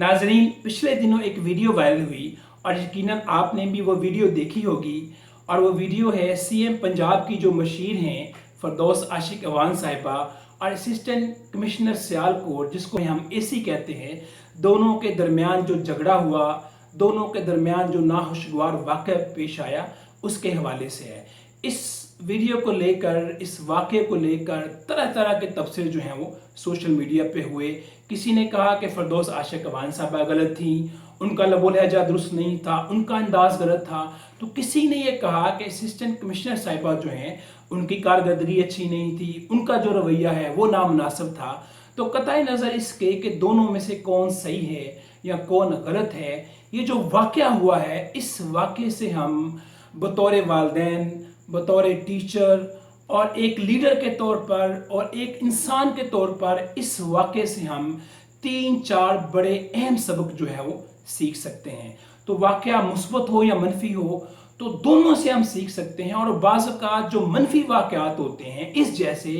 नाजरीन, पिछले दिनों एक वीडियो वायरल हुई और यकीनन आपने भी वो वीडियो देखी होगी। और वो वीडियो है सीएम पंजाब की जो मशीर हैं फरदौस आशिक अवान साहिबा और असिस्टेंट कमिश्नर सियालकोट जिसको हम एसी कहते हैं, दोनों के दरमियान जो झगड़ा हुआ, दोनों के दरमियान जो नाखुशगवार वाक़या पेश आया, उसके हवाले से है। इस वीडियो को लेकर, इस वाक़े को लेकर तरह तरह के तबसरे जो हैं वो सोशल मीडिया पे हुए। किसी ने कहा कि फरदौस आशिक अवान साहबा गलत थी, उनका लबो लहजा दुरुस्त नहीं था, उनका अंदाज गलत था। तो किसी ने ये कहा कि असिस्टेंट कमिश्नर साहिबा जो हैं उनकी कारकर्दगी अच्छी नहीं थी, उनका जो रवैया है वो नामुनासिब था। तो कतई नज़र इसके कि दोनों में से कौन सही है या कौन गलत है, ये जो वाक़या हुआ है, इस वाक़े से हम बतौर वालिदैन, बतौर टीचर और एक लीडर के तौर पर और एक इंसान के तौर पर इस वाक़े से हम 3-4 बड़े अहम सबक जो है वो सीख सकते हैं। तो वाक़या मुस्बत हो या मनफी हो, तो दोनों से हम सीख सकते हैं। और बाज़ औक़ात जो मनफी वाक़यात होते हैं, इस जैसे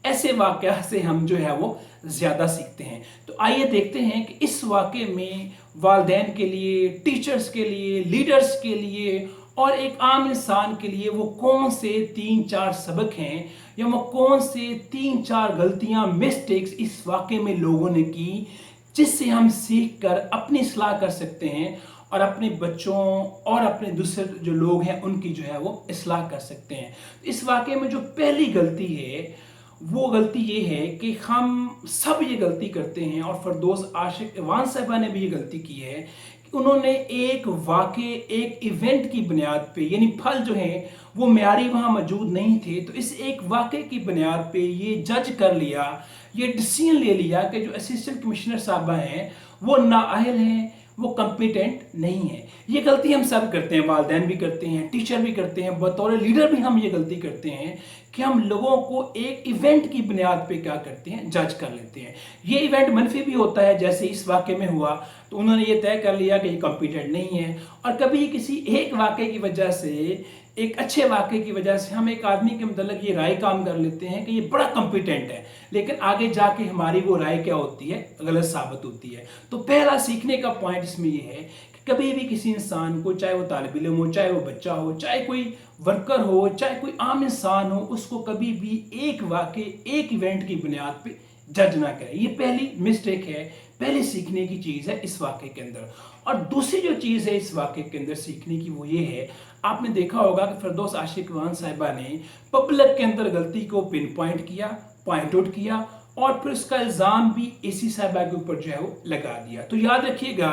ऐसे वाक़या से हम जो है वो ज़्यादा सीखते हैं। तो आइए देखते हैं कि इस वाक़े में वालिदैन के लिए, टीचर्स के लिए, लीडर्स के लिए और एक आम इंसान के लिए वो कौन से 3-4 सबक हैं या वो कौन से 3-4 गलतियां, मिस्टेक्स इस वाक़े में लोगों ने की, जिससे हम सीख कर अपनी इस्लाह कर सकते हैं और अपने बच्चों और अपने दूसरे जो लोग हैं उनकी जो है वो इस्लाह कर सकते हैं। इस वाक़े में जो पहली गलती है वो गलती ये है कि हम सब ये गलती करते हैं और फरदौस आशिक अवान साहिबा ने भी ये गलती की है कि उन्होंने एक वाक़े, एक इवेंट की बुनियाद पे, यानी फल जो हैं वो मेयारी वहाँ मौजूद नहीं थे, तो इस एक वाक़े की बुनियाद पे ये जज कर लिया, ये डिसीजन ले लिया कि जो असिस्टेंट कमिश्नर साहबा हैं वो नाअहल हैं, वो कम्पिटेंट नहीं है। ये गलती हम सब करते हैं, वालिदैन भी करते हैं, टीचर भी करते हैं, बतौर लीडर भी हम ये गलती करते हैं कि हम लोगों को एक इवेंट की बुनियाद पे क्या करते हैं, जज कर लेते हैं। ये इवेंट मनफी भी होता है, जैसे इस वाक़े में हुआ, तो उन्होंने ये तय कर लिया कि ये कॉम्पिटेंट नहीं है। और कभी किसी एक वाक़े की वजह से, एक अच्छे वाक़े की वजह से हम एक आदमी के मतलब ये राय काम कर लेते हैं कि ये बड़ा कॉम्पिटेंट है, लेकिन आगे जाके हमारी वो राय क्या होती है, गलत साबित होती है। तो पहला सीखने का पॉइंट इसमें ये है कि कभी भी किसी इंसान को, चाहे वो तालिब इल्म हो, चाहे वो बच्चा हो, चाहे कोई वर्कर हो, चाहे कोई आम इंसान हो, उसको कभी भी एक वाक़े, एक इवेंट की बुनियाद पे जज ना करें। ये पहली मिस्टेक है, पहले सीखने की चीज़ है इस वाक़े के अंदर। और दूसरी जो चीज़ है इस वाक़े के अंदर सीखने की, वो ये है, आपने देखा होगा कि फरदौस आशिक अवान साहिबा ने पब्लिक के अंदर गलती को पिन पॉइंट किया, पॉइंट आउट किया और फिर उसका इल्ज़ाम भी एसी साहिबा के ऊपर जो है वो लगा दिया। तो याद रखिएगा,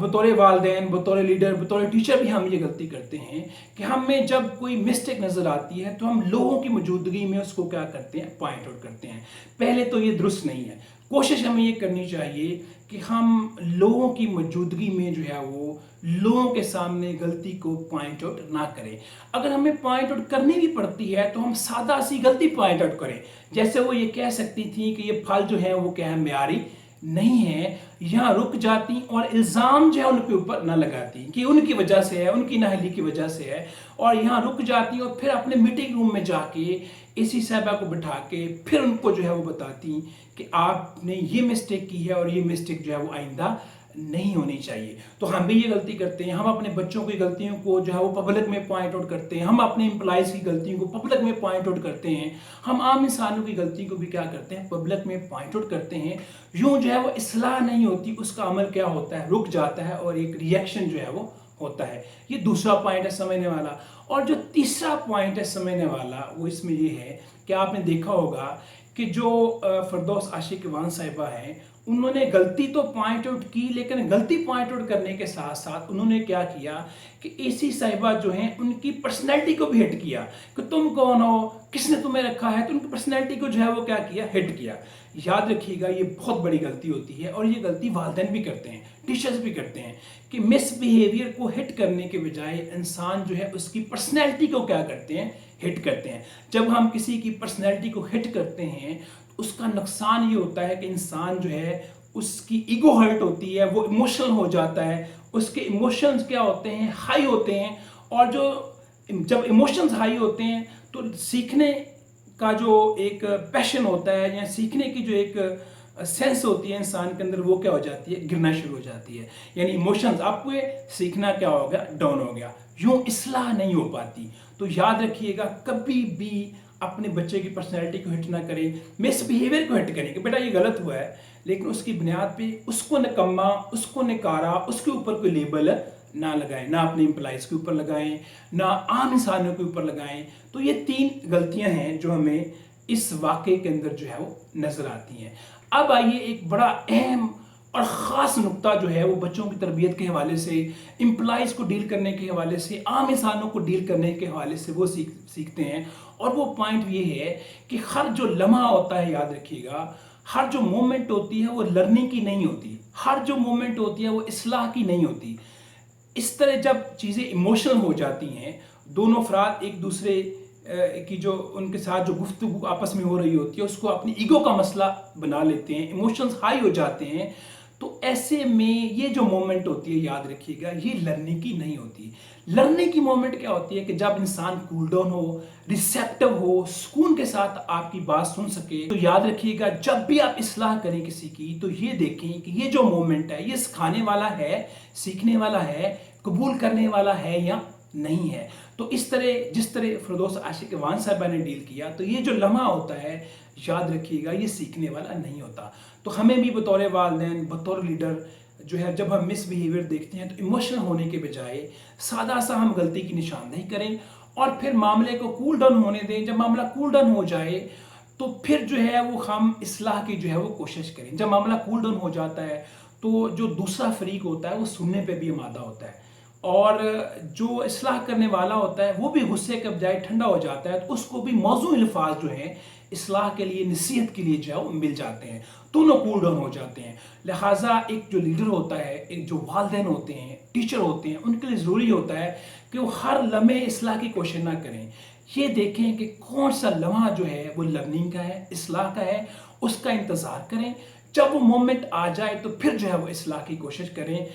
बतौर वालिदैन, बतौर लीडर, बतौर टीचर भी हम ये गलती करते हैं कि हमें जब कोई मिस्टेक नज़र आती है तो हम लोगों की मौजूदगी में उसको क्या करते हैं, पॉइंट आउट करते हैं। पहले तो ये दुरुस्त नहीं है। कोशिश हमें ये करनी चाहिए कि हम लोगों की मौजूदगी में जो है वो लोगों के सामने गलती को पॉइंट आउट ना करें। अगर हमें पॉइंट आउट करनी भी पड़ती है तो हम सादा सी गलती पॉइंट आउट करें। जैसे वो ये कह सकती थी कि ये फल जो है वो क्या है, मेयारी नहीं है, यहाँ रुक जाती और इल्ज़ाम जो है उनके ऊपर ना लगाती कि उनकी वजह से है, उनकी नाअहली की वजह से है, और यहाँ रुक जाती और फिर अपने मीटिंग रूम में जाके एसी साहिबा को बिठा के फिर उनको जो है वो बताती कि आपने ये मिस्टेक की है और ये मिस्टेक जो है वो आइंदा नहीं होनी चाहिए। तो हम भी ये गलती करते हैं, हम अपने बच्चों की गलतियों को जो है वो पब्लिक में पॉइंट आउट करते हैं, हम अपने एम्प्लॉइज़ की गलतियों को पब्लिक में पॉइंट आउट करते हैं, हम आम इंसानों की गलती को भी क्या करते हैं, पब्लिक में पॉइंट आउट करते हैं। यूँ जो है वो इस्लाह नहीं होती, उसका अमल क्या होता है, रुक जाता है और एक रिएक्शन जो है वो होता है। ये दूसरा पॉइंट है समझने वाला। और जो तीसरा पॉइंट है समझने वाला, वो इसमें ये है कि आपने देखा होगा कि जो फरदौस आशिक अवान साहिबा हैं, उन्होंने गलती तो पॉइंट आउट की, लेकिन गलती पॉइंट आउट करने के साथ साथ उन्होंने क्या किया कि एसी साहिबा जो हैं उनकी पर्सनैलिटी को भी हिट किया कि तुम कौन हो, किसने तुम्हें रखा है, तो उनकी पर्सनैलिटी को जो है वो क्या किया, हिट किया। याद रखिएगा, ये बहुत बड़ी गलती होती है और ये गलती वालिदैन भी करते हैं, टीचर्स भी करते हैं कि मिसबिहेवियर को हिट करने के बजाय इंसान जो है उसकी पर्सनैलिटी को क्या करते हैं, हिट करते हैं। जब हम किसी की पर्सनैलिटी को हिट करते हैं उसका नुकसान ये होता है कि इंसान जो है उसकी ईगो हर्ट होती है, वो इमोशनल हो जाता है, उसके इमोशंस क्या होते हैं, हाई होते हैं। और जब इमोशंस हाई होते हैं तो सीखने का जो एक पैशन होता है या सीखने की जो एक सेंस होती है इंसान के अंदर, वो क्या हो जाती है, गिरना शुरू हो जाती है। यानी इमोशंस, आपको ये सीखना क्या हो गया, डाउन हो गया। यूं इस्लाह नहीं हो पाती। तो याद रखिएगा, कभी भी अपने बच्चे की पर्सनैलिटी को हिट ना करें, मिसबिहेवियर को हिट करें कि बेटा ये गलत हुआ है, लेकिन उसकी बुनियाद पे उसको निकम्मा, उसको नकारा, उसके ऊपर कोई लेबल ना लगाएं, ना अपने एम्प्लॉइज के ऊपर लगाएं, ना आम इंसानों के ऊपर लगाएं। तो ये 3 गलतियां हैं जो हमें इस वाक़े के अंदर जो है वो नजर आती हैं। अब आइए एक बड़ा अहम और ख़ास नुक्ता जो है वो बच्चों की तरबियत के हवाले से, एम्प्लॉइज़ को डील करने के हवाले से, आम इंसानों को डील करने के हवाले से वो सीखते हैं। और वो पॉइंट ये है कि हर जो लम्हा होता है, याद रखिएगा, हर जो मोमेंट होती है वो लर्निंग की नहीं होती, हर जो मोमेंट होती है वो इस्लाह की नहीं होती। इस तरह जब चीज़ें इमोशनल हो जाती हैं, दोनों अफराद एक दूसरे की जो उनके साथ जो गुफ्तगू आपस में हो रही होती है उसको अपनी ईगो का मसला बना लेते हैं, इमोशंस हाई हो जाते हैं। तो ऐसे में ये जो मोमेंट होती है, याद रखिएगा, ये लर्निंग की नहीं होती। लर्निंग की मोमेंट क्या होती है कि जब इंसान कूल डाउन हो, रिसेप्टिव हो, सुकून के साथ आपकी बात सुन सके। तो याद रखिएगा, जब भी आप इस्लाह करें किसी की, तो ये देखें कि ये जो मोमेंट है ये सिखाने वाला है, सीखने वाला है, कबूल करने वाला है या नहीं है। तो इस तरह, जिस तरह फिरदौस आशिक अवान साहिबा ने डील किया, तो ये जो लम्हा होता है, याद रखिएगा, ये सीखने वाला नहीं होता। तो हमें भी बतौर वालिदैन, बतौर लीडर जो है, जब हम मिसबिहेवियर देखते हैं तो इमोशनल होने के बजाय सादा सा हम गलती की निशानदेही करें और फिर मामले को कूल डाउन होने दें। जब मामला कूल डाउन हो जाए तो फिर जो है वो हम इस्लाह की जो है वो कोशिश करें। जब मामला कूल डाउन हो जाता है तो जो दूसरा फरीक होता है वो सुनने पे भी आमादा होता है, और जो इस्लाह करने वाला होता है वो भी गुस्से के बजाय ठंडा हो जाता है, तो उसको भी मौजूद अल्फाज जो हैं इस्लाह के लिए, नसीहत के लिए जो है वो मिल जाते हैं, दोनों कूल डाउन हो जाते हैं। लिहाजा एक जो लीडर होता है, एक जो वालिदैन होते हैं, टीचर होते हैं, उनके लिए ज़रूरी होता है कि वो हर लम्हे इस्लाह की कोशिश ना करें। ये देखें कि कौन सा लम्हा जो है वो लर्निंग का है, इस्लाह का है, उसका इंतज़ार करें। जब वो मोमेंट आ जाए तो फिर जो है वो इस्लाह की कोशिश करें।